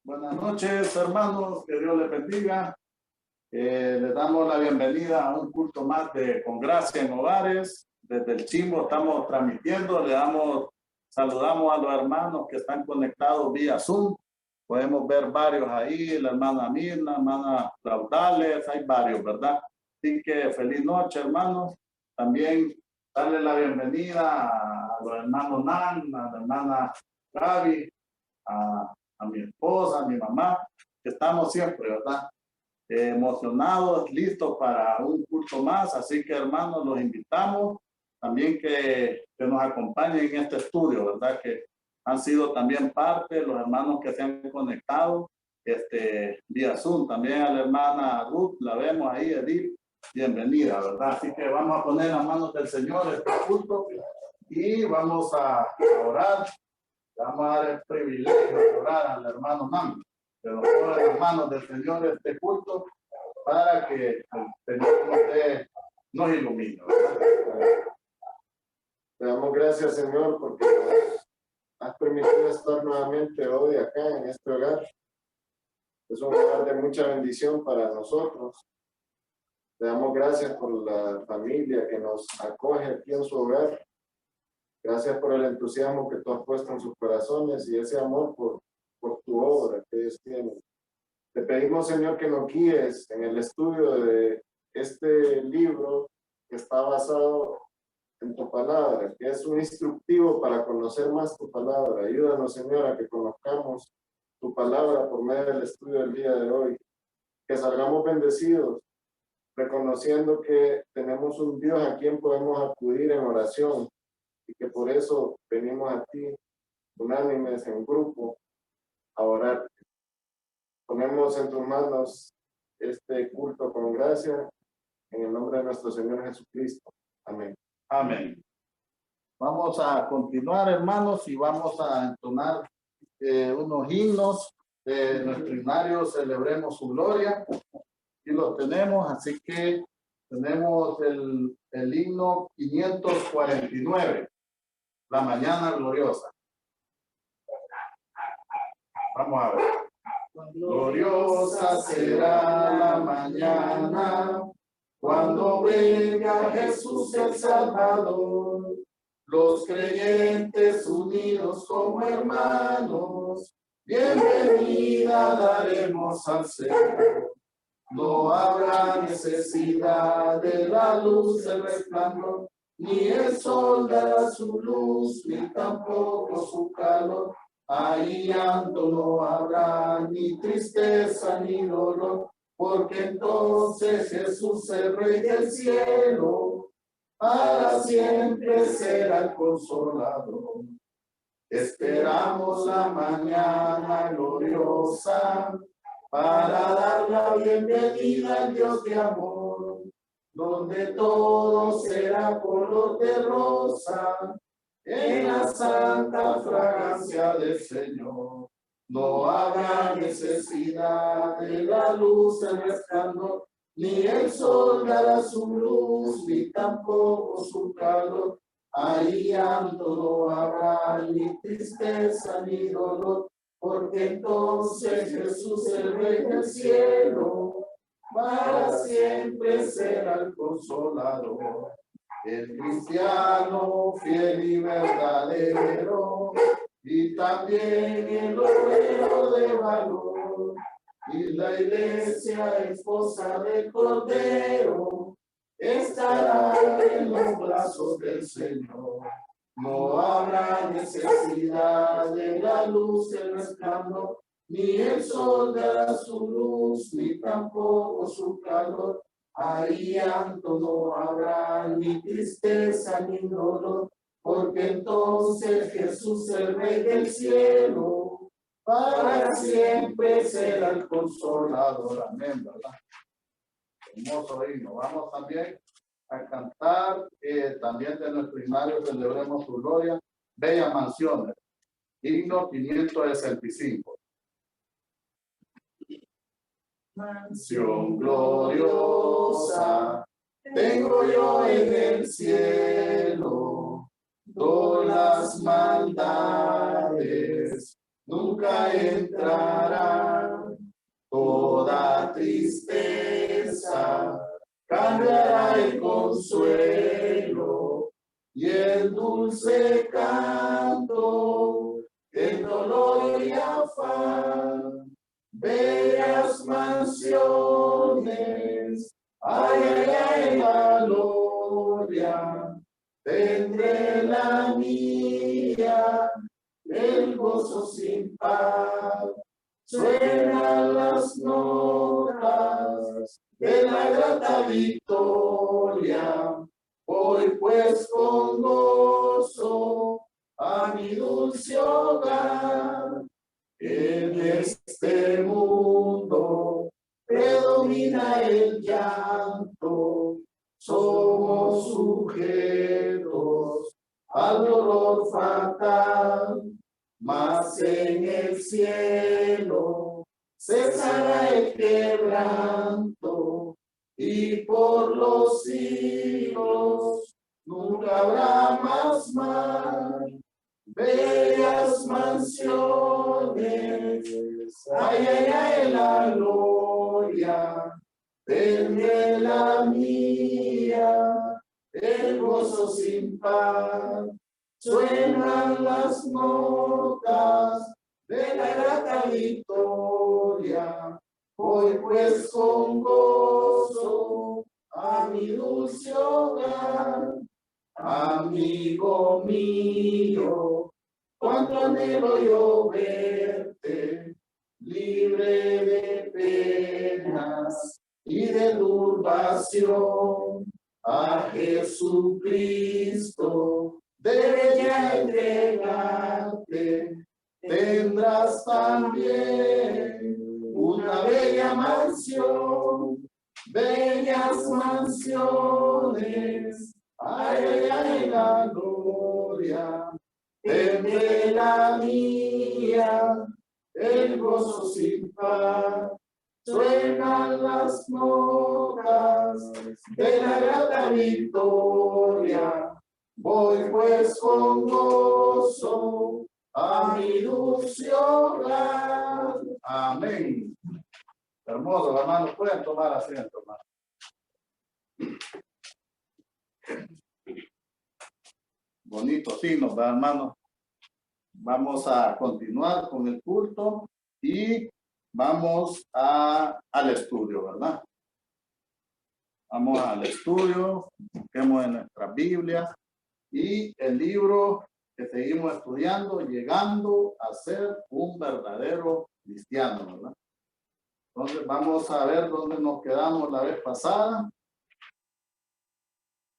Buenas noches, hermanos, que Dios les bendiga. Les damos la bienvenida a un culto más de Con Gracia en Hogares. Desde el Chimbo estamos transmitiendo, saludamos a los hermanos que están conectados vía Zoom. Podemos ver varios ahí, la hermana Mirna, la hermana Laudales, hay varios, ¿verdad? Así que feliz noche, hermanos. También darle la bienvenida a los hermanos Nan, a la hermana Gaby, a mi esposa, a mi mamá, que estamos siempre, ¿verdad? Emocionados, listos para un culto más. Así que, hermanos, los invitamos también que nos acompañen en este estudio, ¿verdad? Que han sido también parte, los hermanos que se han conectado vía Zoom. También a la hermana Ruth, la vemos ahí, Edith, bienvenida, ¿verdad? Así que vamos a poner en las manos del Señor este culto y vamos a orar. Vamos a dar el privilegio de orar al hermano Mami, que nos pone en las manos del Señor este culto para que el Señor nos ilumine, ¿verdad? Te damos gracias, Señor, porque nos has permitido estar nuevamente hoy acá en este hogar. Es un lugar de mucha bendición para nosotros. Te damos gracias por la familia que nos acoge aquí en su hogar. Gracias por el entusiasmo que tú has puesto en sus corazones y ese amor por tu obra que ellos tienen. Te pedimos, Señor, que nos guíes en el estudio de este libro que está basado en tu palabra, que es un instructivo para conocer más tu palabra. Ayúdanos, Señor, a que conozcamos tu palabra por medio del estudio del día de hoy. Que salgamos bendecidos, reconociendo que tenemos un Dios a quien podemos acudir en oración y que por eso venimos a ti, unánimes en grupo, a orar. Ponemos en tus manos este culto con gracia, en el nombre de nuestro Señor Jesucristo. Amén. Amén. Vamos a continuar, hermanos, y vamos a entonar unos himnos de nuestro himnario Celebremos su Gloria. Y los tenemos, así que tenemos el himno 549, La Mañana Gloriosa. Vamos a ver. Gloriosa será la mañana cuando venga Jesús el Salvador. Los creyentes unidos como hermanos, bienvenida daremos al Señor. No habrá necesidad de la luz del resplandor, ni el sol dará su luz, ni tampoco su calor. Ahí llanto no habrá, ni tristeza ni dolor, porque entonces Jesús, el Rey del cielo, para siempre será el consolador. Esperamos la mañana gloriosa para dar la bienvenida al Dios de amor, donde todo será color de rosa, en la santa fragancia del Señor. No habrá necesidad de la luz del resplandor, ni el sol dará su luz, ni tampoco su calor. Ahí llanto no habrá, ni tristeza ni dolor, porque entonces Jesús, el Rey del cielo, para siempre será el consolador. El cristiano fiel y verdadero, y también el obrero de valor, y la iglesia esposa del Cordero, estará en los brazos del Señor. No habrá necesidad de la luz del resplandor, ni el sol dará su luz, ni tampoco su calor. Ahí llanto no habrá, ni tristeza ni dolor, porque entonces Jesús, el Rey del cielo, para siempre será el consolador. Amén, ¿verdad? Hermoso himno. Vamos también a cantar también de nuestro himnario Celebremos su Gloria, Bellas Mansiones, himno 565. Mansión gloriosa tengo yo en el cielo, todas las maldades nunca entrará. Toda tristeza cambiará el consuelo y el dulce canto del dolor y afán. Bellas mansiones, ay, ay, ay, la gloria, tendré la mía, el gozo sin par. Suenan las notas de la grata victoria, voy pues con gozo a mi dulce hogar. En este mundo predomina el llanto, somos sujetos al dolor fatal, mas en el cielo cesará el quebranto y por los siglos nunca habrá más mal. Bellas mansiones, ay, ay, ay, la gloria, tendré la mía, el gozo sin par. Suenan las notas de la grata victoria, voy pues con gozo a mi dulce hogar. Amigo mío, cuánto anhelo yo verte, libre de penas y de turbación. A Jesucristo debes ya entregarte, tendrás también una bella mansión, bellas mansiones. Ay, ay, ay, la gloria, tendré la mía, el gozo sin par. Suenan las notas de la grata victoria, voy pues con gozo a mi dulce hogar. Amén. Hermoso, hermanos, pueden tomar asiento, hermano. Bonitos signos, ¿verdad, hermano? Vamos a continuar con el culto y vamos al estudio, ¿verdad? Vamos al estudio, busquemos en nuestras Biblias y el libro que seguimos estudiando, llegando a ser un verdadero cristiano, ¿verdad? Entonces vamos a ver dónde nos quedamos la vez pasada.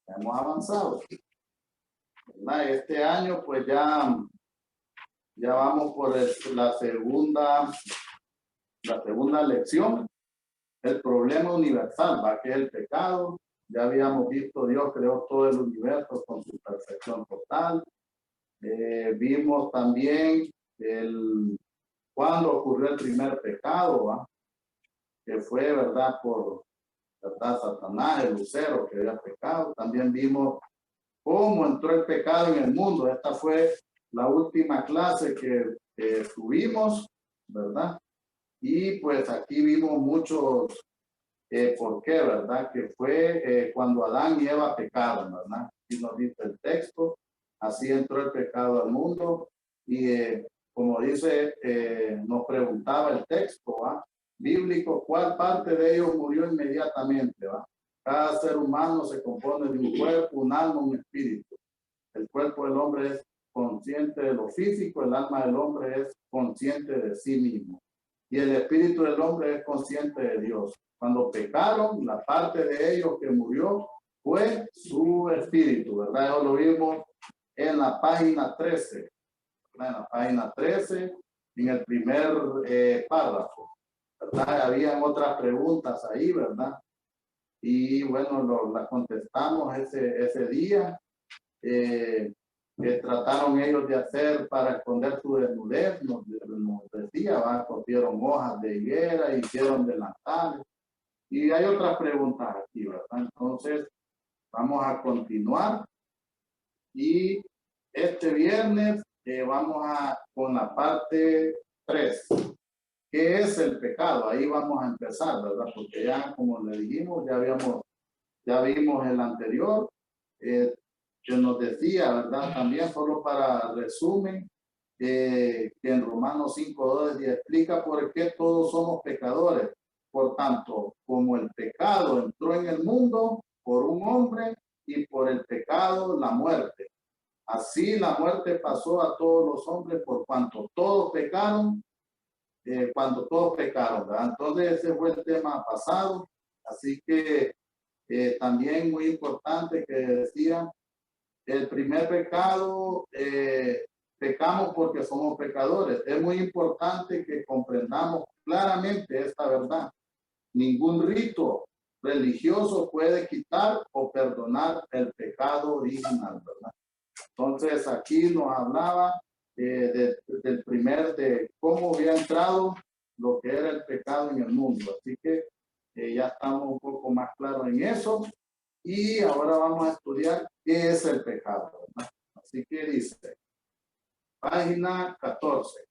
Hemos avanzado, ¿verdad? Este año pues ya vamos por la segunda lección, el problema universal, ¿va? Que es el pecado. Ya habíamos visto, Dios creó todo el universo con su perfección total. Vimos también cuando ocurrió el primer pecado, ¿va? Que fue, ¿verdad? Por, ¿verdad? Satanás, el lucero que había pecado. También vimos cómo entró el pecado en el mundo. Esta fue la última clase que tuvimos, ¿verdad? Y pues aquí vimos muchos por qué, ¿verdad? Que fue cuando Adán y Eva pecaron, ¿verdad? Y nos dice el texto, así entró el pecado al mundo y como dice, nos preguntaba el texto, ¿va? Bíblico, ¿cuál parte de ellos murió inmediatamente, ¿va? Cada ser humano se compone de un cuerpo, un alma, un espíritu. El cuerpo del hombre es consciente de lo físico, el alma del hombre es consciente de sí mismo. Y el espíritu del hombre es consciente de Dios. Cuando pecaron, la parte de ellos que murió fue su espíritu, ¿verdad? Eso lo vimos en la página 13. ¿Verdad? En la página 13, en el primer párrafo, ¿verdad? Habían otras preguntas ahí, ¿verdad? Y bueno, las contestamos ese día. Que trataron ellos de hacer para esconder su desnudez, nos decía, ¿va? Cogieron hojas de higuera, hicieron delantales. Y hay otras preguntas aquí, ¿verdad? Entonces, vamos a continuar. Y este viernes con la parte 3. ¿Qué es el pecado? Ahí vamos a empezar, ¿verdad? Porque ya, como le dijimos, ya vimos el anterior, que nos decía, ¿verdad? También, solo para resumen, que en Romanos 5:2 explica por qué todos somos pecadores. Por tanto, como el pecado entró en el mundo por un hombre y por el pecado la muerte. Así la muerte pasó a todos los hombres por cuanto todos pecaron, cuando todos pecaron, ¿verdad? Entonces ese fue el tema pasado. Así que también muy importante que decía, el primer pecado, pecamos porque somos pecadores. Es muy importante que comprendamos claramente esta verdad. Ningún rito religioso puede quitar o perdonar el pecado original, ¿verdad? Entonces aquí nos hablaba de cómo había entrado lo que era el pecado en el mundo. Así que ya estamos un poco más claros en eso. Y ahora vamos a estudiar qué es el pecado, ¿verdad? Así que dice, página 14.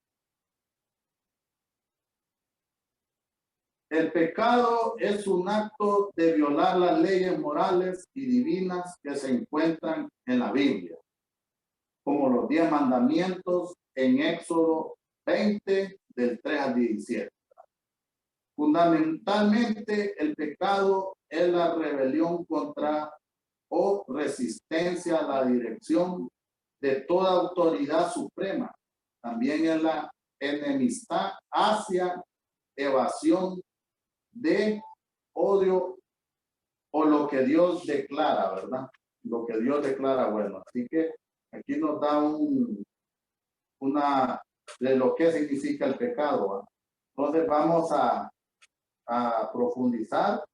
El pecado es un acto de violar las leyes morales y divinas que se encuentran en la Biblia, como los 10 mandamientos en Éxodo 20, del 3 al 17. Fundamentalmente, el pecado es la rebelión contra o resistencia a la dirección de toda autoridad suprema. También es la enemistad hacia evasión de odio o lo que Dios declara, ¿verdad? Lo que Dios declara bueno. Así que aquí nos da una de lo que significa el pecado, ¿verdad? Entonces vamos a profundizar,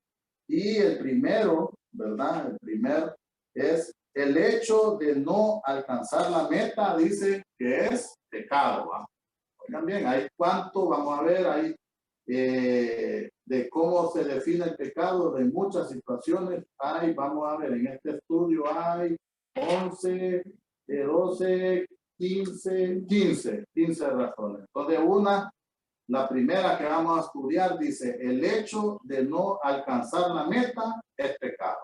y el primero, ¿verdad? El primer es el hecho de no alcanzar la meta, dice que es pecado, ¿verdad? Oigan bien, hay cuánto, vamos a ver ahí, de cómo se define el pecado, de muchas situaciones. Vamos a ver, en este estudio hay 11, 12, 15 razones. Entonces, la primera que vamos a estudiar dice, el hecho de no alcanzar la meta es pecado.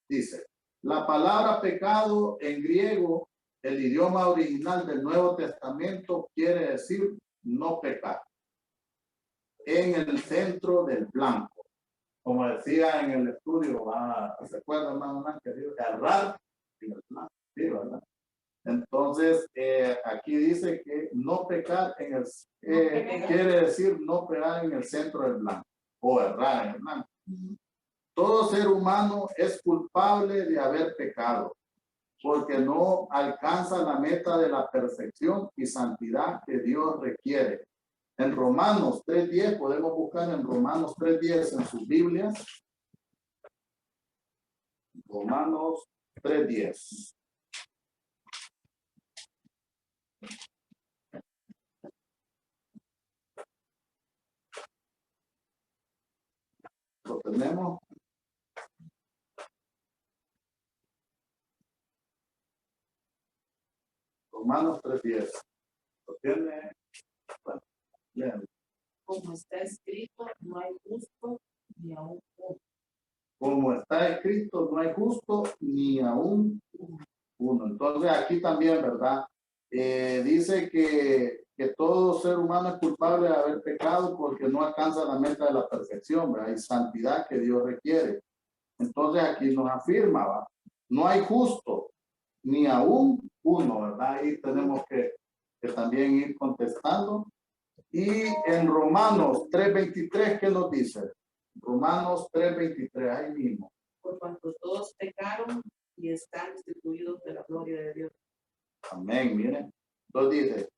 Dice, la palabra pecado en griego, el idioma original del Nuevo Testamento, quiere decir no pecar. En el centro del blanco. Como decía en el estudio, ¿se acuerdan más que digo? Errar en el blanco. Sí, ¿verdad? Entonces, aquí dice que no pecar en el, quiere decir no pecar en el centro del blanco o errar en el blanco. Todo ser humano es culpable de haber pecado porque no alcanza la meta de la perfección y santidad que Dios requiere. En Romanos 3:10, podemos buscar en Romanos 3:10 en sus Biblias. Romanos 3:10. ¿Lo tenemos? Romanos 3:10. ¿Lo tiene? Bueno, bien. Como está escrito, no hay justo ni aún uno. Como está escrito, no hay justo ni aún uno. Entonces aquí también, ¿verdad? Dice que todo ser humano es culpable de haber pecado porque no alcanza la meta de la perfección, ¿verdad? Y santidad que Dios requiere. Entonces aquí nos afirma, ¿va? No hay justo ni aún uno, ¿verdad? Ahí tenemos que también ir contestando. Y en Romanos 3:23, ¿qué nos dice? Romanos 3:23, ahí mismo. Por cuanto todos pecaron y están destituidos de la gloria de Dios. Amén, miren. Entonces dice,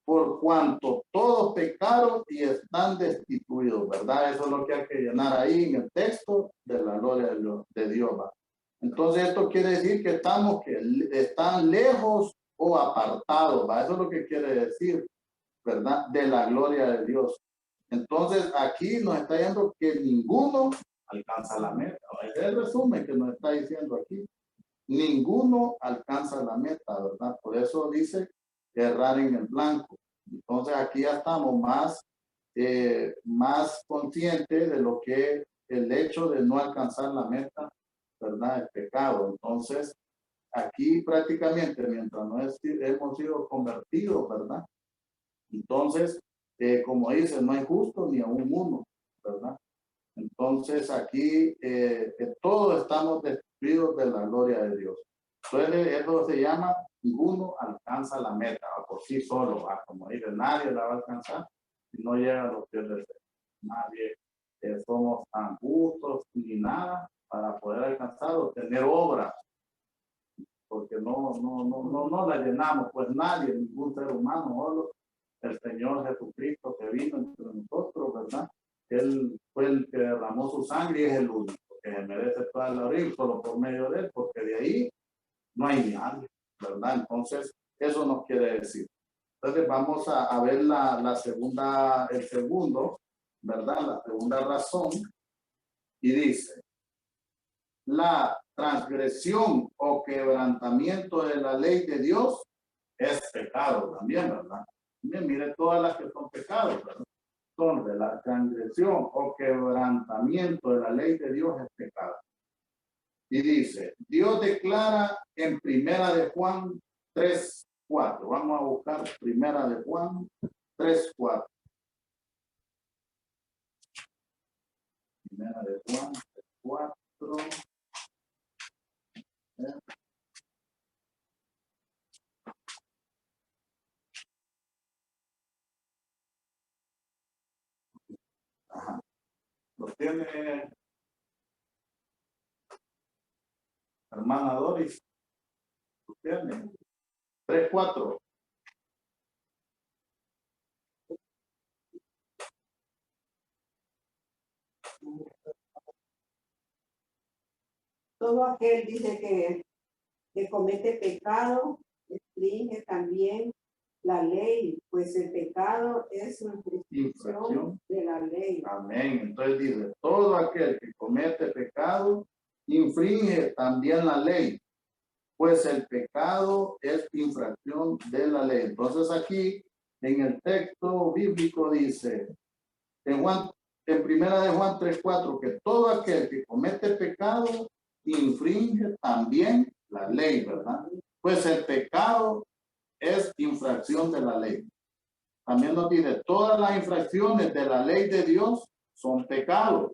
por cuanto todos pecaron y están destituidos, ¿verdad? Eso es lo que hay que llenar ahí en el texto de la gloria de Dios, ¿va? Entonces esto quiere decir que están lejos o apartados, ¿va? Eso es lo que quiere decir, ¿verdad? De la gloria de Dios. Entonces aquí nos está diciendo que ninguno alcanza la meta. Es el resumen que nos está diciendo aquí. ninguno alcanza la meta, ¿verdad? Por eso dice errar en el blanco. Entonces aquí ya estamos más conscientes de lo que el hecho de no alcanzar la meta, ¿verdad? El pecado. Entonces, aquí prácticamente, mientras no hemos sido convertidos, ¿verdad? Entonces, como dice, no hay justo ni aún uno, ¿verdad? Entonces, aquí todos estamos destruidos de la gloria de Dios. Entonces, eso se llama, ninguno alcanza la meta, por sí solo, ¿va? Como dice, nadie la va a alcanzar si no llega a los pies del Señor. Nadie somos tan justos ni nada para poder alcanzar o tener obras, porque no la llenamos, pues nadie, ningún ser humano, solo el Señor Jesucristo que vino entre nosotros, ¿verdad? Él fue el que derramó su sangre y es el único que merece toda la gloria solo por medio de él, porque de ahí no hay nadie, ¿verdad? Entonces, eso nos quiere decir. Entonces, vamos a ver el segundo, ¿verdad? La segunda razón, y dice, la transgresión o quebrantamiento de la ley de Dios es pecado también, ¿verdad? Mire todas las que son pecados, ¿verdad? Son de la transgresión o quebrantamiento de la ley de Dios es pecado. Y dice, Dios declara en Primera de Juan 3:4. Vamos a buscar Primera de Juan 3:4. Primera de Juan 3:4. Ajá. Lo tiene hermana Doris. Lo tiene. 3:4. Todo aquel dice que comete pecado, infringe también la ley, pues el pecado es una infracción de la ley. Amén. Entonces dice, todo aquel que comete pecado, infringe también la ley, pues el pecado es infracción de la ley. Entonces aquí, en el texto bíblico dice, en Primera de Juan 3:4, que todo aquel que comete pecado, infringe también la ley, ¿verdad? Pues el pecado es infracción de la ley. También nos dice, todas las infracciones de la ley de Dios son pecados.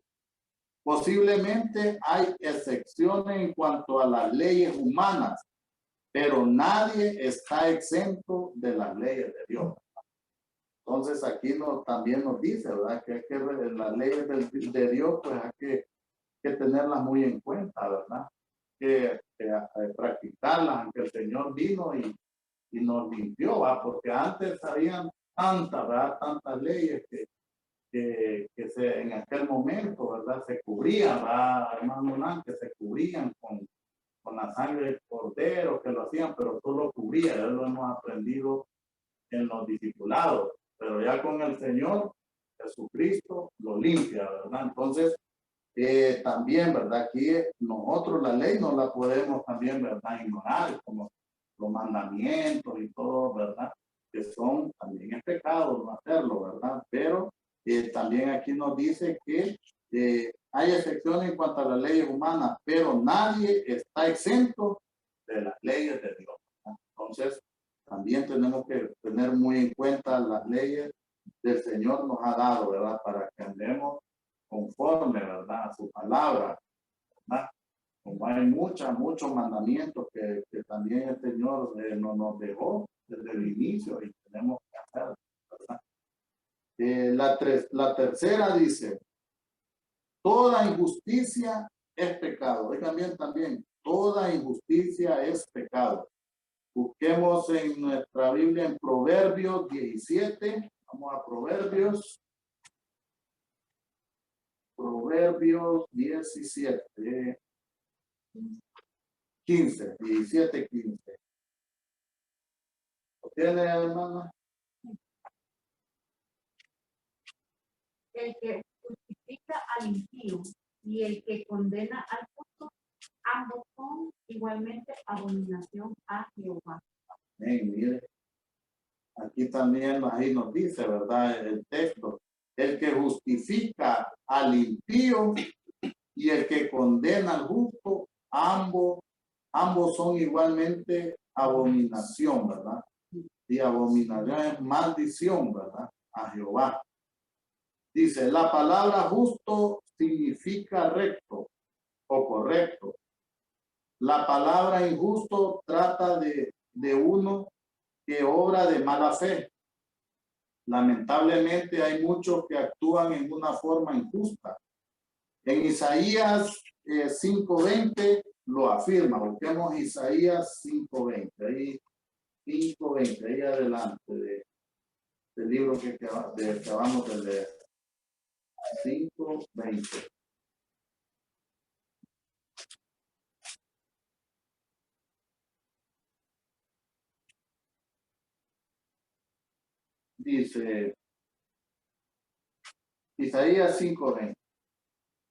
Posiblemente hay excepciones en cuanto a las leyes humanas, pero nadie está exento de las leyes de Dios. Entonces aquí también nos dice, ¿verdad? Que las leyes de Dios, pues hay que tenerlas muy en cuenta, ¿verdad? Que practicarlas, aunque el Señor vino y nos limpió, ¿va? Porque antes habían tantas leyes que en aquel momento, ¿verdad? Se cubrían, ¿va? Hermano, que se cubrían con la sangre del cordero, que lo hacían, pero solo cubría, ya lo hemos aprendido en los discipulados, pero ya con el Señor Jesucristo lo limpia, ¿verdad? Entonces, también, ¿verdad? Aquí nosotros la ley no la podemos también, ¿verdad? Ignorar, como los mandamientos y todo, ¿verdad? Que son, también es pecado no hacerlo, ¿verdad? Pero también aquí nos dice que hay excepciones en cuanto a las leyes humanas, pero nadie está exento de las leyes de Dios, ¿verdad? Entonces, también tenemos que tener muy en cuenta las leyes del Señor nos ha dado, ¿verdad? Para que andemos conforme, ¿verdad? A su palabra, ¿verdad? Como hay muchos mandamientos que también el Señor nos dejó desde el inicio y tenemos que hacer, ¿verdad? La tercera dice, toda injusticia es pecado. Oigan bien también, toda injusticia es pecado. Busquemos en nuestra Biblia en Proverbios 17. Vamos a Proverbios 17. 17:15. ¿Lo tiene, hermana? El que justifica al impío y el que condena al justo ambos son igualmente abominación a Jehová. Mire, aquí también ahí nos dice, ¿verdad? El texto, el que justifica al impío y el que condena al justo, ambos son igualmente abominación, ¿verdad? Y abominación es maldición, ¿verdad? A Jehová. Dice, la palabra justo significa recto o correcto. La palabra injusto trata de uno que obra de mala fe. Lamentablemente hay muchos que actúan en una forma injusta. En Isaías 5:20 lo afirma. Busquemos Isaías 5:20. Ahí 5:20, ahí adelante del libro que acabamos de leer. 5:20. Dice Isaías 5:20.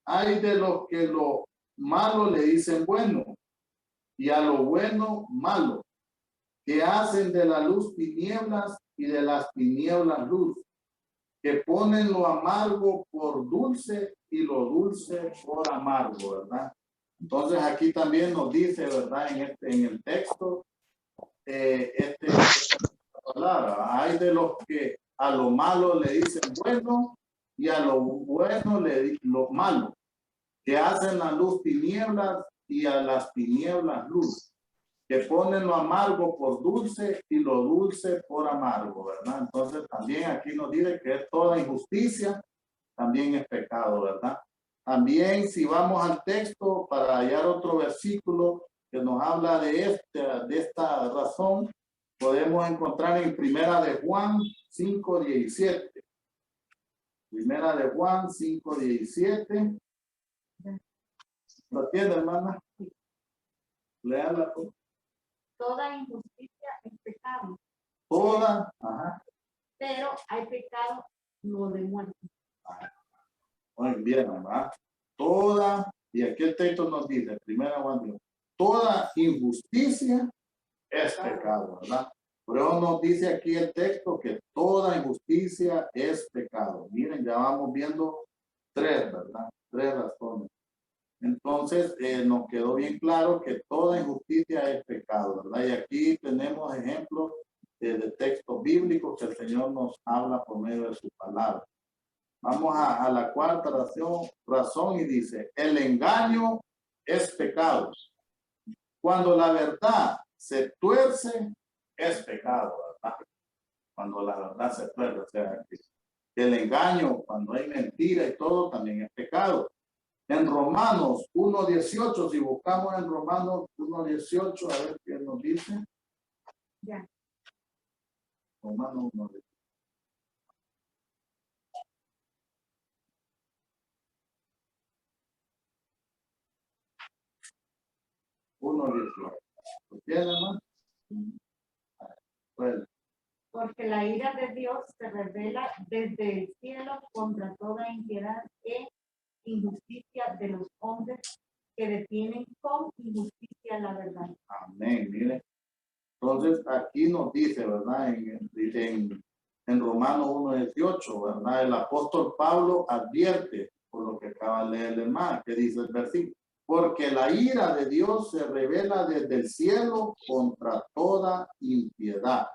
Hay de los que lo malo le dicen bueno y a lo bueno malo, que hacen de la luz tinieblas y de las tinieblas luz, que ponen lo amargo por dulce y lo dulce por amargo, ¿verdad? Entonces aquí también nos dice, ¿verdad? En el texto, esta palabra, hay de los que a lo malo le dicen bueno y a lo bueno le dicen lo malo, que hacen la luz tinieblas y a las tinieblas luz, que ponen lo amargo por dulce y lo dulce por amargo, ¿verdad? Entonces también aquí nos dice que toda injusticia también es pecado, ¿verdad? También si vamos al texto para hallar otro versículo que nos habla de esta razón, podemos encontrar en Primera de Juan 5:17. Primera de Juan 5:17. ¿Lo tiene, hermana? Léala. Toda injusticia es pecado. Toda, ajá. Pero hay pecado no de muerte. Muy bien, ¿verdad? Toda, y aquí el texto nos dice, primera Juan, toda injusticia es pecado, ¿verdad? Por eso nos dice aquí el texto que toda injusticia es pecado. Miren, ya vamos viendo tres, ¿verdad? Tres razones. Entonces, nos quedó bien claro que toda injusticia es pecado, ¿verdad? Y aquí tenemos ejemplos de textos bíblicos que el Señor nos habla por medio de su palabra. Vamos a la cuarta razón y dice, el engaño es pecado. Cuando la verdad se tuerce, es pecado, ¿verdad? Cuando la verdad se tuerce, o sea, el engaño, cuando hay mentira y todo, también es pecado. En Romanos 1:18, si buscamos en Romanos 1:18, a ver qué nos dice. Ya. Romanos 1:18. ¿Lo tiene, hermano? Bueno. Porque la ira de Dios se revela desde el cielo contra toda impiedad e injusticia de los hombres que detienen con injusticia la verdad. Amén, mire. Entonces aquí nos dice, ¿verdad? En Romanos 1:18, ¿verdad? El apóstol Pablo advierte, por lo que acaba de leer el hermano, que dice el versículo, porque la ira de Dios se revela desde el cielo contra toda impiedad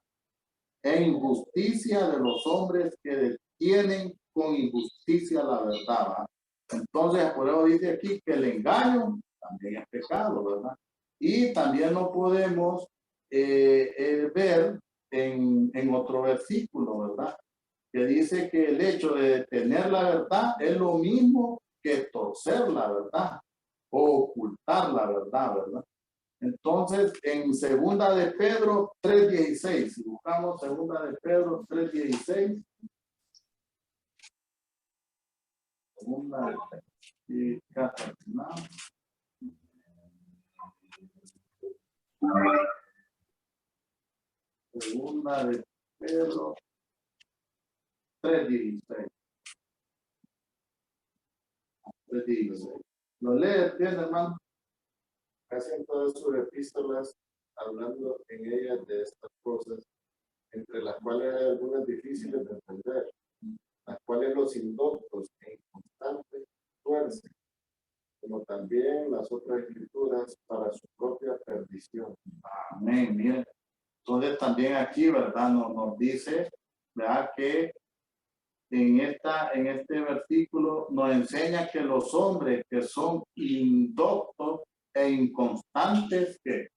e injusticia de los hombres que detienen con injusticia la verdad, ¿verdad? Entonces, por eso dice aquí que el engaño también es pecado, ¿verdad? Y también lo podemos ver en otro versículo, ¿verdad? Que dice que el hecho de tener la verdad es lo mismo que torcer la verdad o ocultar la verdad, ¿verdad? Entonces, en segunda de Pedro 3:16, si buscamos segunda de Pedro 3:16, segunda de Pedro, y casi al final. Segunda de Pedro 3:16. 3:16. ¿Lo lee, entiende, hermano? casi en todas sus epístolas, hablando en ellas de estas cosas, entre las cuales hay algunas difíciles de entender, las cuales los indoctos e inconstantes tuercen, como también las otras escrituras para su propia perdición. Amén. Miren. Entonces también aquí, ¿verdad? Nos dice, ¿verdad? Que en este versículo nos enseña que los hombres que son indoctos e inconstantes que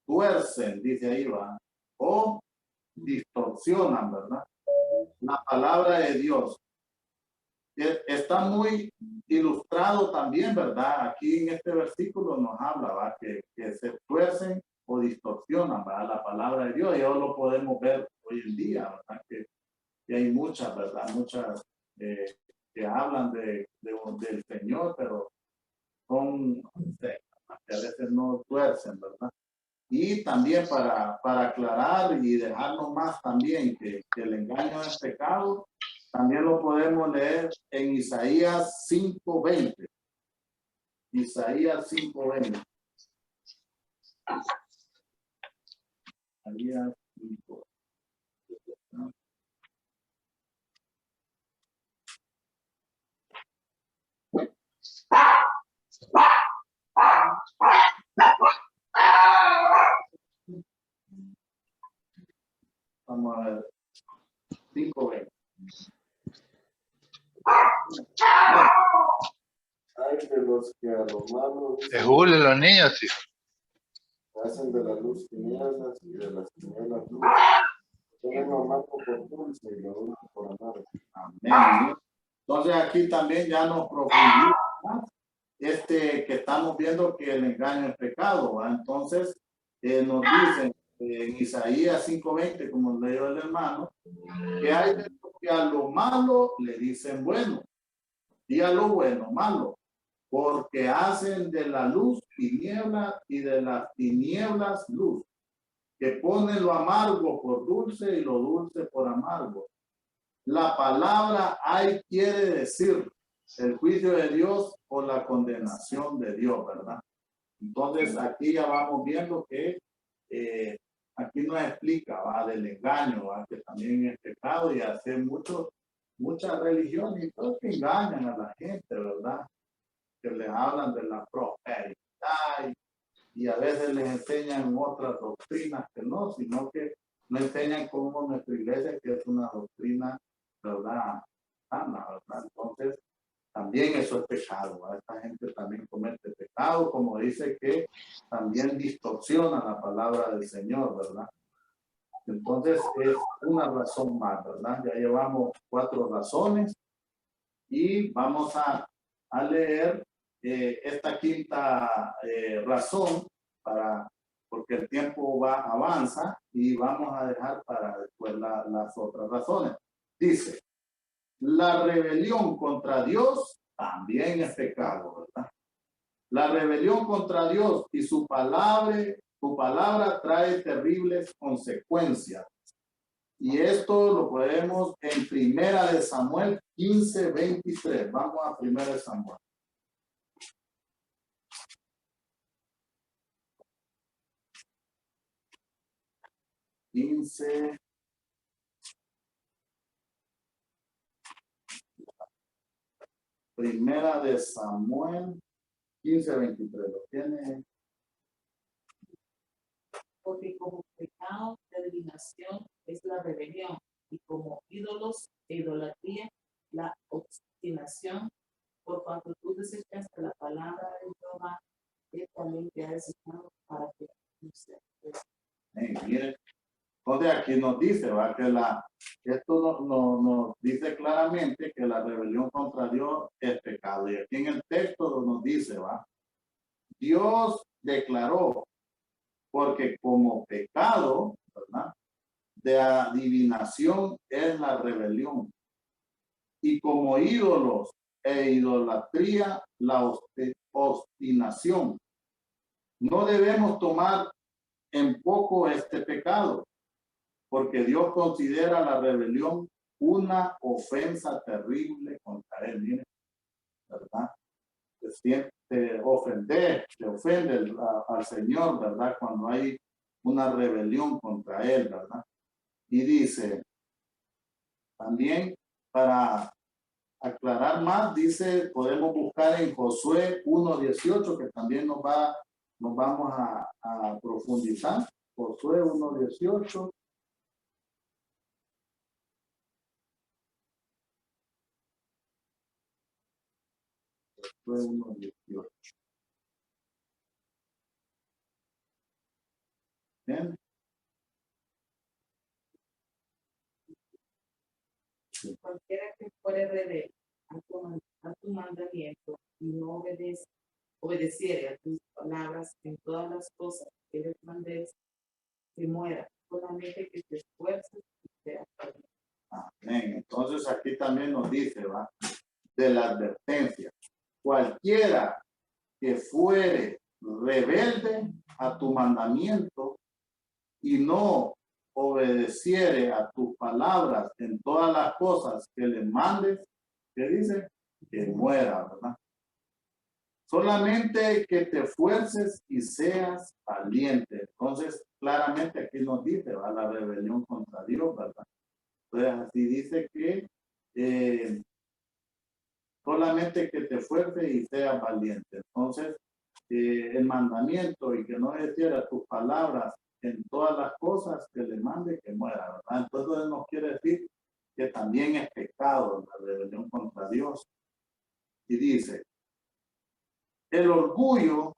tuercen, dice ahí, va, o distorsionan, ¿verdad? La palabra de Dios. Está muy ilustrado también, ¿verdad? Aquí en este versículo nos habla, ¿va? Que se tuercen o distorsionan, ¿verdad? La palabra de Dios. Y eso lo podemos ver hoy en día, ¿verdad? Que hay muchas, ¿verdad? Muchas que hablan del Señor, pero son que a veces no tuercen, ¿verdad? Y también para aclarar y dejarnos más también que el engaño es pecado, también lo podemos leer en Isaías 5:20. Isaías 5:20. Isaías 5. Vamos a ver. 5:20. Hay de los que a lo malo De Julio, los niños, sí. hacen de la luz tinieblas y de las tinieblas luz. Tienen lo amargo por dulce y lo dulce por amargo. Amén. Entonces aquí también ya nos profundiza que estamos viendo que el engaño es pecado, ¿va? Entonces nos dicen en Isaías 5:20, como leyó el hermano, que hay de los que a lo malo le dicen bueno y a lo bueno malo, porque hacen de la luz tiniebla y de las tinieblas luz, que ponen lo amargo por dulce y lo dulce por amargo. La palabra hay quiere decir el juicio de Dios o la condenación de Dios, ¿verdad? Entonces aquí ya vamos viendo que aquí nos explica, va, del engaño, va, que también es pecado y hace muchas religiones y todos que engañan a la gente, ¿verdad? Que les hablan de la prosperidad y a veces les enseñan otras doctrinas que no, sino que no enseñan como nuestra iglesia, que es una doctrina, ¿verdad? Sana, ¿verdad? Entonces, también eso es pecado, ¿verdad? Esta gente también comete pecado, como dice que también distorsiona la palabra del Señor, ¿verdad? Entonces, es una razón más, ¿verdad? Ya llevamos 4 razones y vamos a leer esta quinta razón porque el tiempo avanza y vamos a dejar para después las otras razones. Dice, la rebelión contra Dios también es pecado, ¿verdad? La rebelión contra Dios y su palabra trae terribles consecuencias. Y esto lo podemos en Primera de Samuel 15:23. Vamos a Primera de Samuel. Primera de Samuel 15:23. ¿Lo tiene? Porque como pecado de adivinación es la rebelión, y como ídolos e idolatría la obstinación, por cuanto tú desechaste la palabra de Jehová, él también te ha desechado para que no seas. Miren, entonces aquí nos dice, ¿va? Que esto nos dice claramente que la rebelión contra Dios es pecado. Y aquí en el texto nos dice, ¿va? Dios declaró, porque como pecado, ¿verdad? De adivinación es la rebelión. Y como ídolos e idolatría, la obstinación. No debemos tomar en poco este pecado, porque Dios considera la rebelión una ofensa terrible contra él. Miren, ¿verdad? te ofende al Señor, ¿verdad? Cuando hay una rebelión contra Él, ¿verdad? Y dice, también para aclarar más, dice, podemos buscar en Josué 1:18, que también nos vamos a profundizar. Josué 1:18. Josué 1:18. Bien. Cualquiera que fuere rebelde a tu mandamiento y no obedeciere a tus palabras en todas las cosas que les mandes, que muera, solamente que te esfuerces y seas valiente. Amén. Entonces aquí también nos dice, ¿va? De la advertencia. Cualquiera que fuere rebelde a tu mandamiento y no obedeciere a tus palabras en todas las cosas que le mandes, ¿qué dice? Que muera, ¿verdad? Solamente que te esfuerces y seas valiente. Entonces, claramente aquí nos dice, ¿va? La rebelión contra Dios, ¿verdad? Entonces, así dice que solamente que te esfuerces y seas valiente. Entonces, el mandamiento y que no obedeciera tus palabras en todas las cosas que le mande, que muera, ¿verdad? Entonces nos quiere decir que también es pecado la rebelión contra Dios. Y dice, el orgullo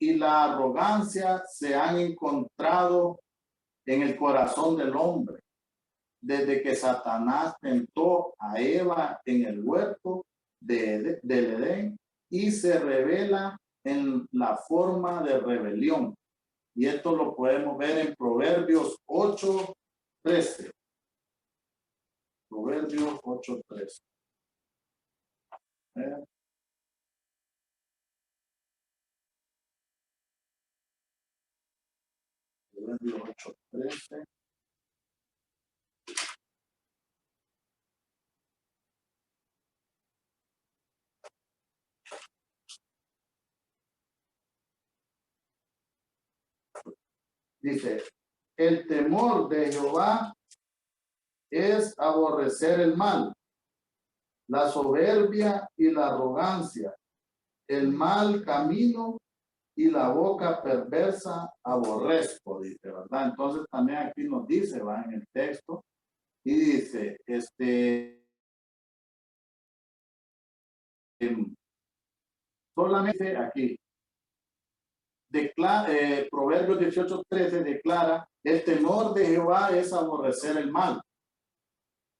y la arrogancia se han encontrado en el corazón del hombre desde que Satanás tentó a Eva en el huerto del Edén y se revela en la forma de rebelión. Y esto lo podemos ver en Proverbios 8:13. Proverbios 8:13. Proverbios 8:13. Dice, el temor de Jehová es aborrecer el mal, la soberbia y la arrogancia, el mal camino y la boca perversa aborrezco, dice, ¿verdad? Entonces también aquí nos dice, va en el texto, y dice, solamente aquí, Proverbios 18:13 declara, el temor de Jehová es aborrecer el mal,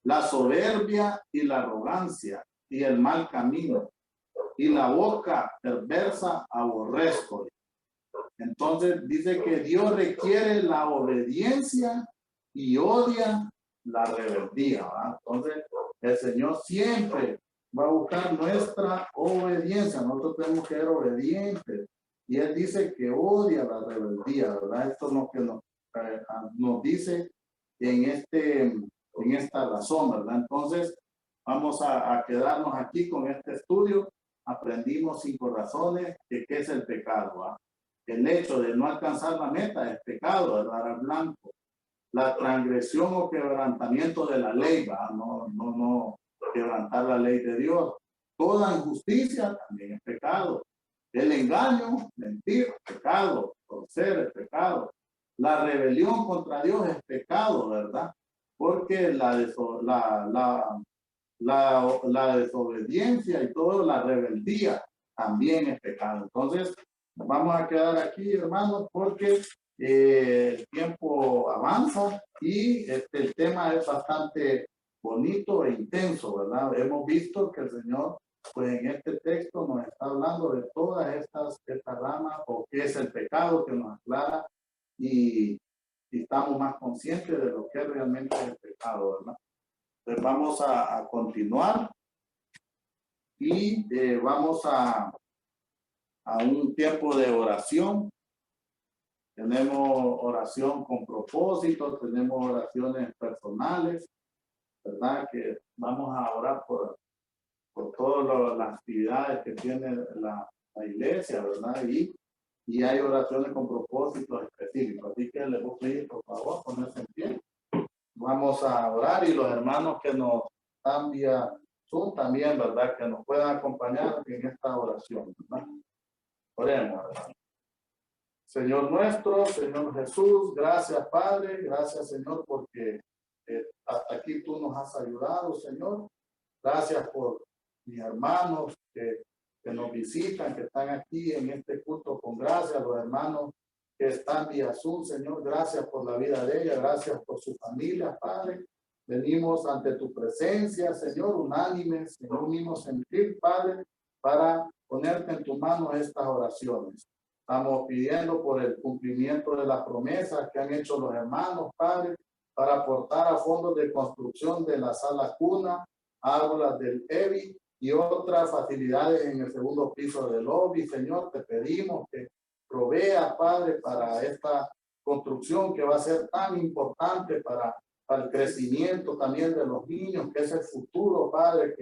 la soberbia y la arrogancia y el mal camino y la boca perversa aborrezco. Entonces dice que Dios requiere la obediencia y odia la rebeldía, ¿verdad? Entonces el Señor siempre va a buscar nuestra obediencia. Nosotros tenemos que ser obedientes. Y Él dice que odia la rebeldía, ¿verdad? Esto es lo que nos dice en esta razón, ¿verdad? Entonces vamos a quedarnos aquí con este estudio. Aprendimos 5 razones de qué es el pecado, ¿verdad? El hecho de no alcanzar la meta es pecado, de dar al blanco. La transgresión o quebrantamiento de la ley, ¿va? No quebrantar la ley de Dios. Toda injusticia también es pecado. El engaño, mentir, pecado. Torcer es pecado. La rebelión contra Dios es pecado, ¿verdad? Porque la desobediencia y todo, la rebeldía también es pecado. Entonces, nos vamos a quedar aquí, hermanos, porque el tiempo avanza y el tema es bastante bonito e intenso, ¿verdad? Hemos visto que el Señor, pues en este texto nos está hablando de todas estas ramas o qué es el pecado, que nos aclara y estamos más conscientes de lo que realmente es el pecado, ¿verdad? Entonces vamos a continuar y vamos a un tiempo de oración. Tenemos oración con propósito, tenemos oraciones personales, ¿verdad? Que vamos a orar por todas las actividades que tiene la iglesia, ¿verdad? Y hay oraciones con propósitos específicos. Así que les voy a pedir, por favor, ponerse en pie. Vamos a orar y los hermanos que nos están vía Zoom también, ¿verdad? Que nos puedan acompañar en esta oración, ¿verdad? Oremos, ¿verdad? Señor nuestro, Señor Jesús, gracias Padre, gracias Señor porque hasta aquí tú nos has ayudado, Señor. Gracias por mis hermanos que nos visitan, que están aquí en este culto con gracia, los hermanos que están vía Zoom, Señor, gracias por la vida de ella, gracias por su familia, Padre. Venimos ante tu presencia, Señor, unánimes, en un mismo sentir, Padre, para ponerte en tu mano estas oraciones. Estamos pidiendo por el cumplimiento de las promesas que han hecho los hermanos, Padre, para aportar a fondos de construcción de la sala cuna, aulas del EBI y otras facilidades en el segundo piso del lobby. Señor, te pedimos que provea, Padre, para esta construcción que va a ser tan importante para el crecimiento también de los niños, que es el futuro, Padre,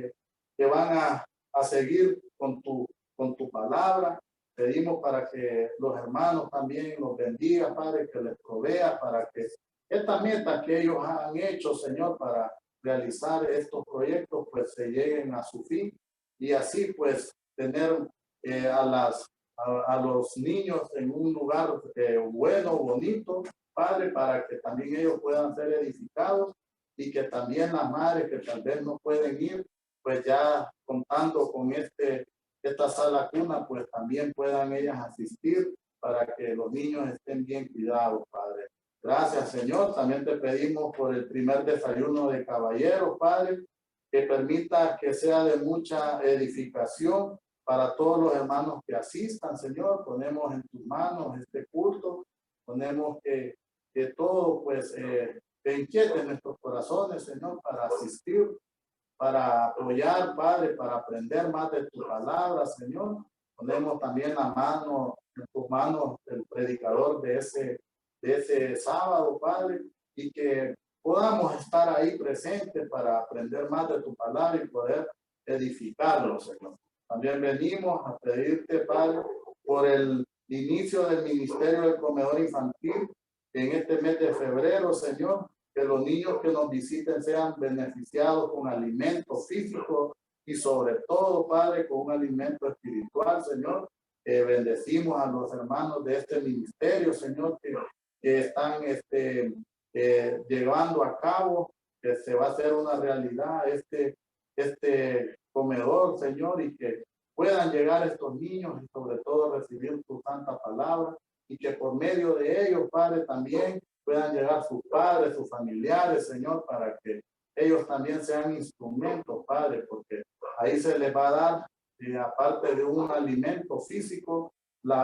que van a seguir con tu palabra. Pedimos para que los hermanos también los bendiga, Padre, que les provea para que esta meta que ellos han hecho, Señor, para realizar estos proyectos, pues se lleguen a su fin y así pues tener a los niños en un lugar bueno, bonito, Padre, para que también ellos puedan ser edificados y que también las madres que tal vez no pueden ir, pues ya contando con esta sala cuna, pues también puedan ellas asistir para que los niños estén bien cuidados, Padre. Gracias, Señor. También te pedimos por el primer desayuno de caballeros, Padre, que permita que sea de mucha edificación para todos los hermanos que asistan, Señor. Ponemos en tus manos este culto, ponemos que todo, pues, te inquiete nuestros corazones, Señor, para asistir, para apoyar, Padre, para aprender más de tu palabra, Señor. Ponemos también la mano, en tus manos, el predicador de ese sábado, Padre, y que podamos estar ahí presentes para aprender más de tu palabra y poder edificarlo, Señor. También venimos a pedirte, Padre, por el inicio del ministerio del comedor infantil en este mes de febrero, Señor, que los niños que nos visiten sean beneficiados con alimento físico y sobre todo, Padre, con un alimento espiritual, Señor. Bendecimos a los hermanos de este ministerio, Señor, que están llevando a cabo, que se va a hacer una realidad este comedor, Señor, y que puedan llegar estos niños y sobre todo recibir tu santa palabra y que por medio de ellos, Padre, también puedan llegar sus padres, sus familiares, Señor, para que ellos también sean instrumentos, Padre, porque ahí se les va a dar, aparte de un alimento físico,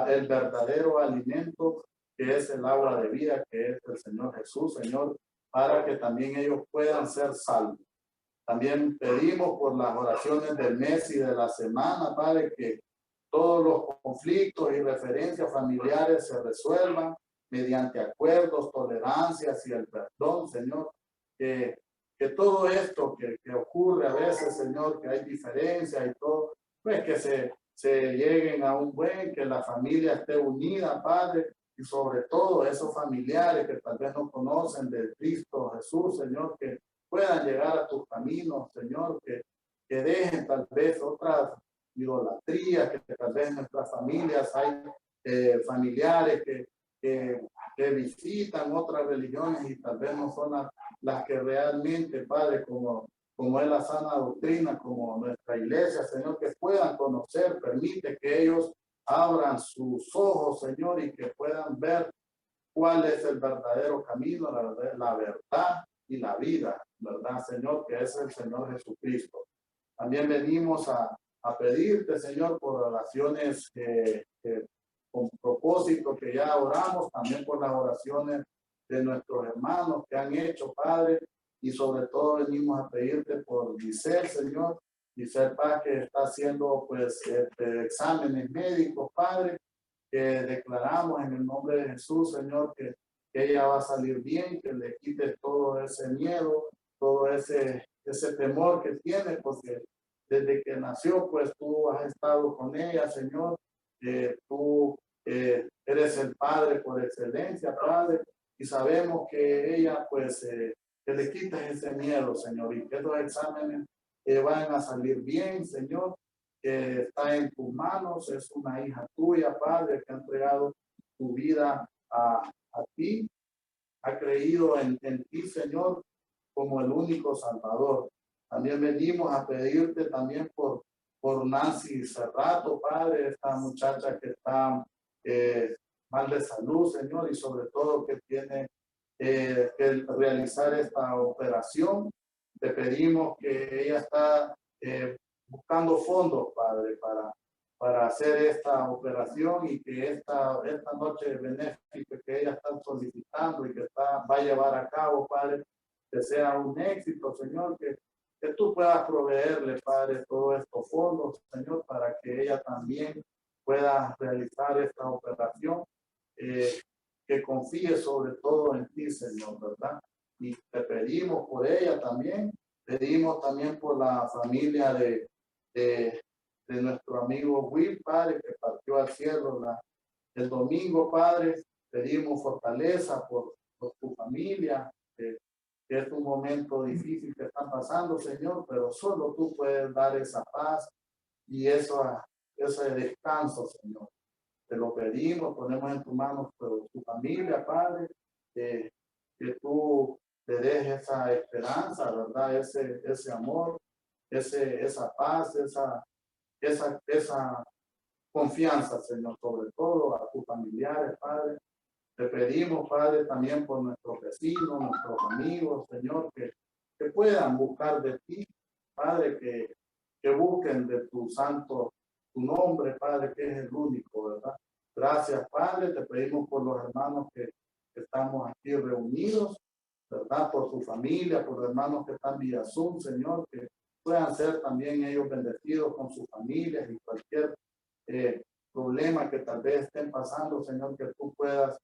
el verdadero alimento que es el agua de vida, que es el Señor Jesús, Señor, para que también ellos puedan ser salvos. También pedimos por las oraciones del mes y de la semana, Padre, que todos los conflictos y referencias familiares se resuelvan mediante acuerdos, tolerancias y el perdón, Señor. Que todo esto que ocurre a veces, Señor, que hay diferencias y todo, pues que se lleguen a un buen, que la familia esté unida, Padre, y sobre todo esos familiares que tal vez no conocen de Cristo Jesús, Señor, que puedan llegar a tus caminos, Señor, que dejen tal vez otras idolatrías, que tal vez en nuestras familias hay familiares que visitan otras religiones y tal vez no son las que realmente, Padre, como es la sana doctrina, como nuestra iglesia, Señor, que puedan conocer, permite que ellos abran sus ojos, Señor, y que puedan ver cuál es el verdadero camino, la verdad y la vida, ¿verdad, Señor? Que es el Señor Jesucristo. También venimos a pedirte, Señor, por oraciones con propósito que ya oramos, también por las oraciones de nuestros hermanos que han hecho, Padre, y sobre todo venimos a pedirte por Giselle, Señor, Giselle Paz, que está haciendo pues exámenes médicos, Padre, que declaramos en el nombre de Jesús, Señor, que ella va a salir bien, que le quite todo ese miedo, todo ese temor que tiene, porque desde que nació, pues tú has estado con ella, Señor, tú eres el Padre por excelencia, Padre, y sabemos que ella, pues, que le quitas ese miedo, Señor, y que los exámenes van a salir bien, Señor, que está en tus manos, es una hija tuya, Padre, que ha entregado tu vida a ti, ha creído en ti, Señor, como el único Salvador. También venimos a pedirte también por Nancy Cerrato, Padre, esta muchacha que está mal de salud, Señor, y sobre todo que tiene que realizar esta operación. Te pedimos que ella está buscando fondos, Padre, para hacer esta operación y que esta noche benéfica que ella está solicitando y que va a llevar a cabo, Padre, que sea un éxito, Señor, que tú puedas proveerle, Padre, todos estos fondos, Señor, para que ella también pueda realizar esta operación, que confíe sobre todo en ti, Señor, ¿verdad? Y te pedimos por ella también, pedimos también por la familia de nuestro amigo Will, Padre, que partió al cielo el domingo, Padre. Pedimos fortaleza por tu familia, que es un momento difícil que están pasando, Señor, pero solo tú puedes dar esa paz y ese descanso, Señor. Te lo pedimos, ponemos en tus manos tu familia, Padre, que tú le des esa esperanza, ¿verdad? Ese amor, esa paz, esa confianza, Señor, sobre todo a tus familiares, Padre. Te pedimos, Padre, también por nuestros vecinos, nuestros amigos, Señor, que puedan buscar de ti, Padre, que busquen de tu santo, tu nombre, Padre, que es el único, ¿verdad? Gracias, Padre, te pedimos por los hermanos que estamos aquí reunidos, ¿verdad? Por su familia, por los hermanos que están vía Zoom, Señor, que puedan ser también ellos bendecidos con sus familias y cualquier problema que tal vez estén pasando, Señor, que tú puedas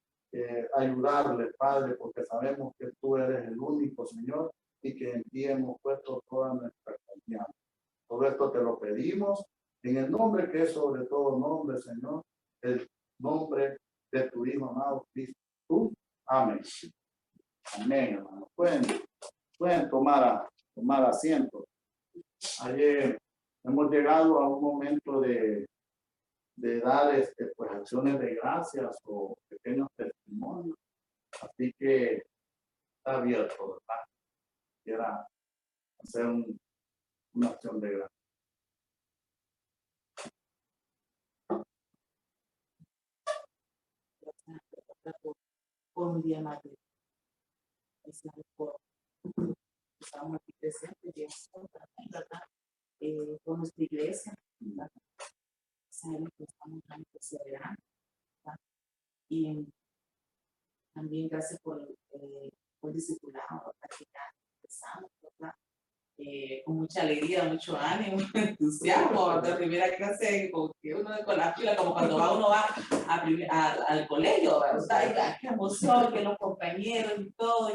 ayudarles, Padre, porque sabemos que tú eres el único, Señor, y que en ti hemos puesto toda nuestra confianza. Todo esto te lo pedimos en el nombre que es sobre todo nombre, Señor, el nombre de tu Hijo amado Cristo. Amén. Amén, hermanos. Pueden tomar asiento. Ayer hemos llegado a un momento de dar pues, acciones de gracias o pequeños testimonios. Así que está abierto, ¿verdad? Quiera hacer una acción de gracias. Por un día más de estamos aquí presentes, ¿verdad? Con nuestra iglesia, ¿verdad? Sabemos que estamos tan perseverando, ¿verdad? Y también gracias por el discipulado, ¿verdad? Que ya empezamos, ¿verdad? Con mucha alegría, mucho ánimo, entusiasmo, la primera clase, como que uno con la fila, como cuando uno va al colegio, ¿verdad? Y qué emoción, que los compañeros y todo,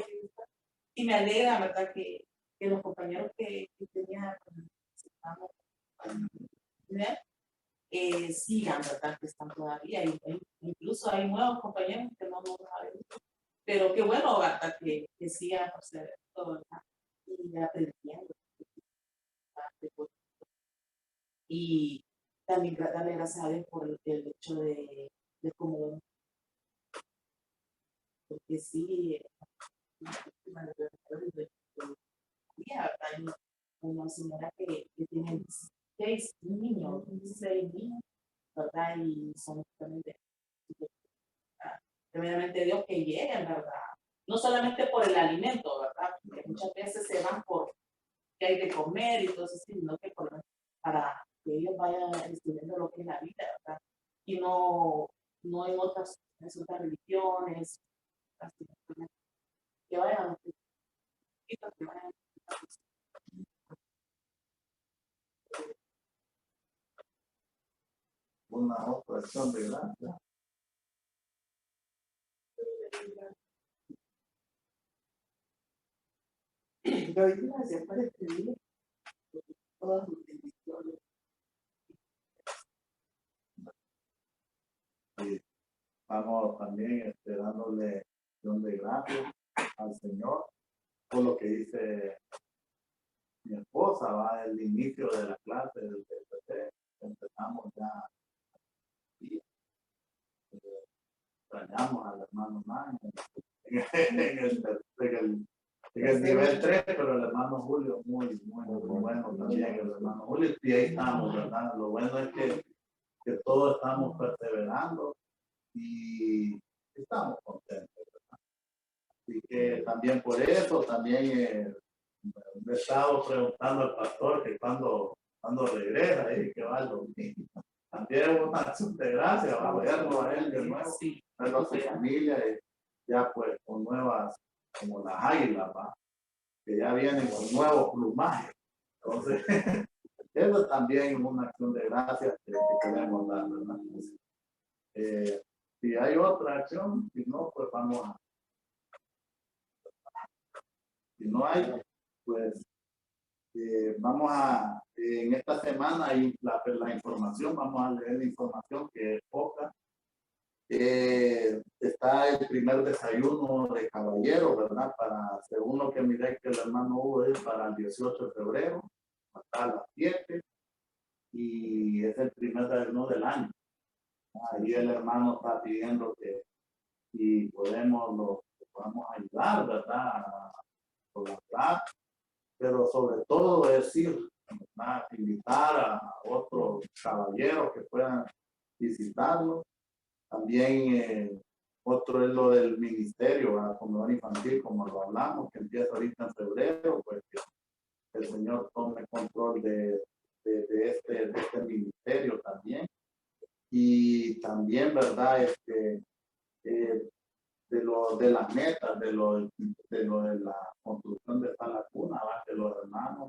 y me alegra, ¿verdad? Que los compañeros que tenía, sigan, ¿verdad? Que están todavía, y incluso hay nuevos compañeros que no saben, pero qué bueno, ¿verdad? Que sigan observando, ¿verdad? Y aprendiendo. Y también darle gracias a Dios por el hecho de cómo, porque sí, hay una señora que tiene 16 niños, ¿verdad? Y son tremendamente Dios que lleguen, ¿verdad? No solamente por el alimento, ¿verdad? Porque muchas veces se van por que hay de comer y todo eso, sino que para que ellos vayan estudiando lo que es la vida, ¿verdad? Y no en otras religiones, que vayan, que vayan. Una otra acción de gracias. Doy gracias por escribir todas sus bendiciones. Vamos también dándole acción de gracias al Señor por lo que dice mi esposa, va el inicio de la clase, desde empezamos ya. Extrañamos al hermano Man en el nivel 3, pero el hermano Julio muy bueno también, el hermano Julio, y ahí estamos, ¿verdad? Lo bueno es que todos estamos perseverando y estamos contentos, ¿verdad? Así que también por eso, también me he estado preguntando al pastor que cuando regresa y que va el domingo. También es una acción de gracia, va a verlo a él de nuevo, verlo a su familia, y ya pues con nuevas, como las águilas, ¿va? Que ya vienen con nuevos plumajes. Entonces, eso también es una acción de gracias que queremos dar, ¿verdad? Si hay otra acción, si no, pues vamos a. Si no hay, pues vamos a, en esta semana hay la información, vamos a leer la información que es poca. Está el primer desayuno de caballero, ¿verdad? Para, según lo que miré que el hermano Hugo es para el 18 de febrero, hasta las 7, y es el primer desayuno del año. Ahí el hermano está pidiendo que si podemos ayudar, ¿verdad? A colaborar, pero sobre todo decir, ¿verdad? Invitar a otros caballeros que puedan visitarlo. También otro es lo del ministerio, a comedor infantil, como lo hablamos, que empieza ahorita en febrero, pues que el Señor tome control de este ministerio también. Y también, ¿verdad? De las metas, de lo de la construcción de esta laguna, ¿va? De los hermanos,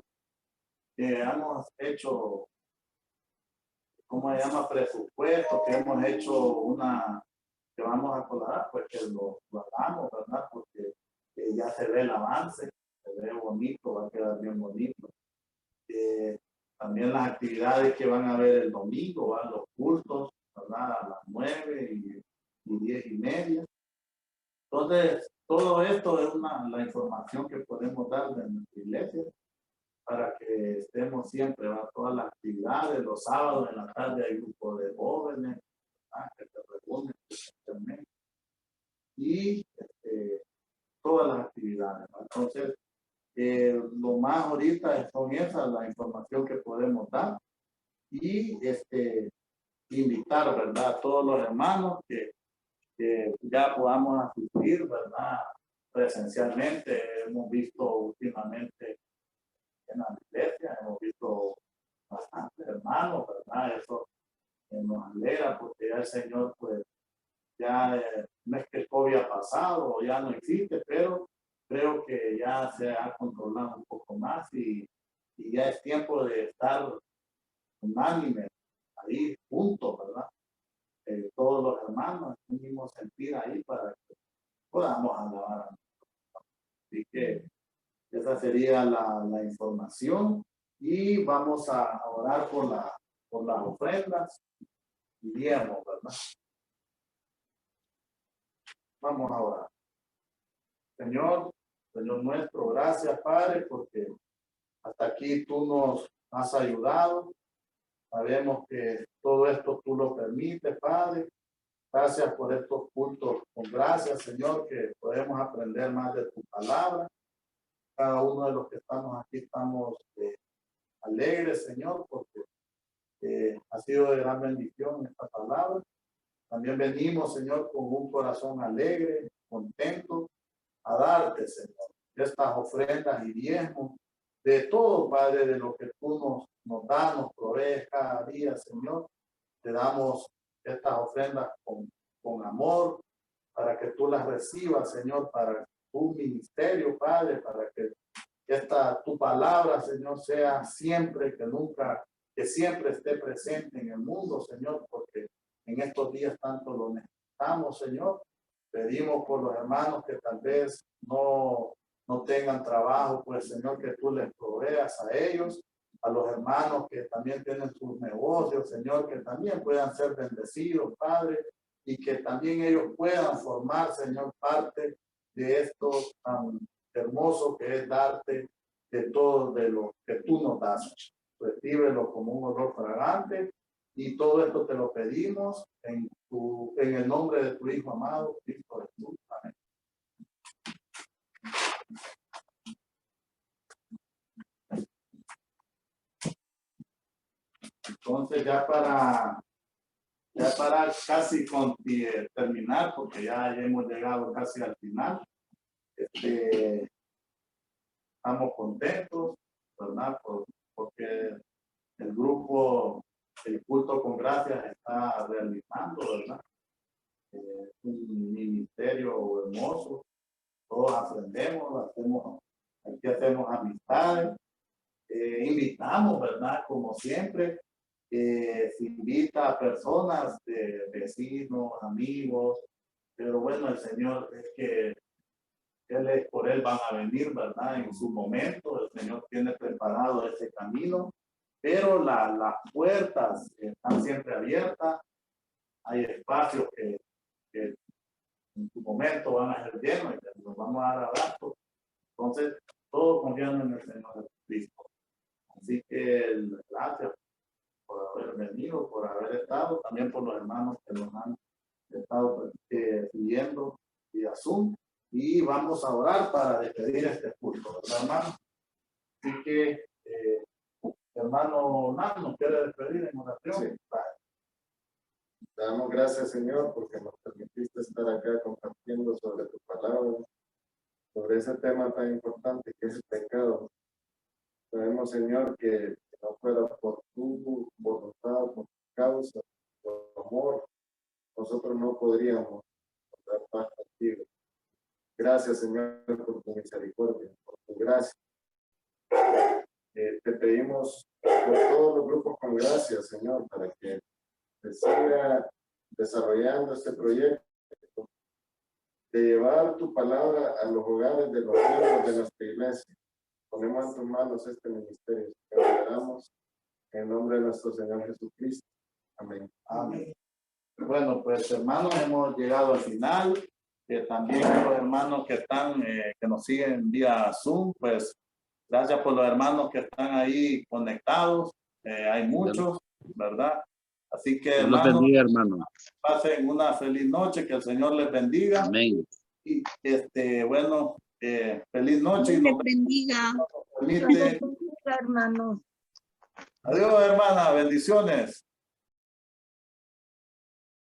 que hemos hecho, ¿cómo se llama? Presupuesto, que hemos hecho que vamos a colaborar, pues que lo hagamos, ¿verdad? Porque ya se ve el avance, se ve bonito, va a quedar bien bonito. También las actividades que van a haber el domingo, ¿va? Los cultos, ¿verdad? A las 9 y 10:30. Entonces, todo esto es la información que podemos dar de nuestra iglesia para que estemos siempre, ¿va? Todas las actividades, los sábados en la tarde hay grupo de jóvenes, ¿verdad? Que se reúnen también. Y todas las actividades, ¿va? Entonces, lo más ahorita son esas, la información que podemos dar y invitar, ¿verdad? A todos los hermanos que ya podamos asistir, ¿verdad? Presencialmente. Hemos visto últimamente en la iglesia, hemos visto bastantes hermanos, ¿verdad? Eso nos alegra porque ya el Señor, pues, ya no es que el COVID ha pasado o ya no existe, pero creo que ya se ha controlado un poco más y ya es tiempo de estar unánime ahí juntos, ¿verdad? Todos los hermanos, el mismo sentir ahí para que podamos alabar a Dios. Así que esa sería la información y vamos a orar por las ofrendas y diezmos, ¿verdad? Vamos a orar. Señor nuestro, gracias, Padre, porque hasta aquí tú nos has ayudado. Sabemos que todo esto tú lo permites, Padre. Gracias por estos cultos. Con gracias, Señor, que podemos aprender más de tu palabra. Cada uno de los que estamos aquí estamos alegres, Señor, porque ha sido de gran bendición esta palabra. También venimos, Señor, con un corazón alegre, contento, a darte, Señor, estas ofrendas y diezmos, de todo, Padre, de lo que tú nos das, nos provees cada día, Señor. Te damos estas ofrendas con amor, para que tú las recibas, Señor, para tu ministerio, Padre, para que tu palabra, Señor, sea siempre, que siempre esté presente en el mundo, Señor, porque en estos días tanto lo necesitamos, Señor. Pedimos por los hermanos que tal vez no tengan trabajo, pues, Señor, que tú les proveas a ellos, a los hermanos que también tienen sus negocios, Señor, que también puedan ser bendecidos, Padre, y que también ellos puedan formar, Señor, parte de esto tan hermoso que es darte de todo de lo que tú nos das. Recíbelo como un olor fragante y todo esto te lo pedimos en el nombre de tu Hijo amado, Cristo Jesús. Amén. Entonces ya para casi terminar, porque ya hemos llegado casi al final, estamos contentos, ¿verdad? Porque el grupo, el culto con gracias está realizando, ¿verdad? Un ministerio hermoso, todos aprendemos, aquí hacemos amistades, invitamos, ¿verdad? Como siempre, se invita a personas, vecinos, amigos, pero bueno, el Señor es que por Él van a venir, ¿verdad? En su momento, el Señor tiene preparado ese camino, pero las puertas están siempre abiertas, hay espacios que en su momento van a ser llenos y que nos vamos a dar abasto. Entonces, todos confiando en el Señor Jesucristo. Así que gracias por haber venido, por haber estado, también por los hermanos que nos han estado siguiendo vía Zoom. Y vamos a orar para despedir este culto, ¿verdad, hermano? Así que, hermano Nan, ¿nos quiere despedir en oración? Sí. Te damos gracias, Señor, porque nos permitiste estar acá compartiendo sobre tu palabra, sobre ese tema tan importante que es el pecado. Sabemos, Señor, que no fuera por tu voluntad, por tu causa, por tu amor, nosotros no podríamos dar paz contigo. Gracias, Señor, por tu misericordia, por tu gracia. Te pedimos por todos los grupos con gracia, Señor, para que se siga desarrollando este proyecto de llevar tu palabra a los hogares de los miembros de nuestra iglesia. Ponemos en tus manos este ministerio. Te oramos en el nombre de nuestro Señor Jesucristo. Amén. Amén. Bueno, pues hermanos, hemos llegado al final. También los hermanos que están, que nos siguen vía Zoom, pues gracias por los hermanos que están ahí conectados. Hay muchos, ¿verdad? Así que hermanos, hermano. Pasen una feliz noche, que el Señor les bendiga. Amén. Y bueno, feliz noche. Y Dios les bendiga. Permite. Hermanos. Adiós, hermana, bendiciones.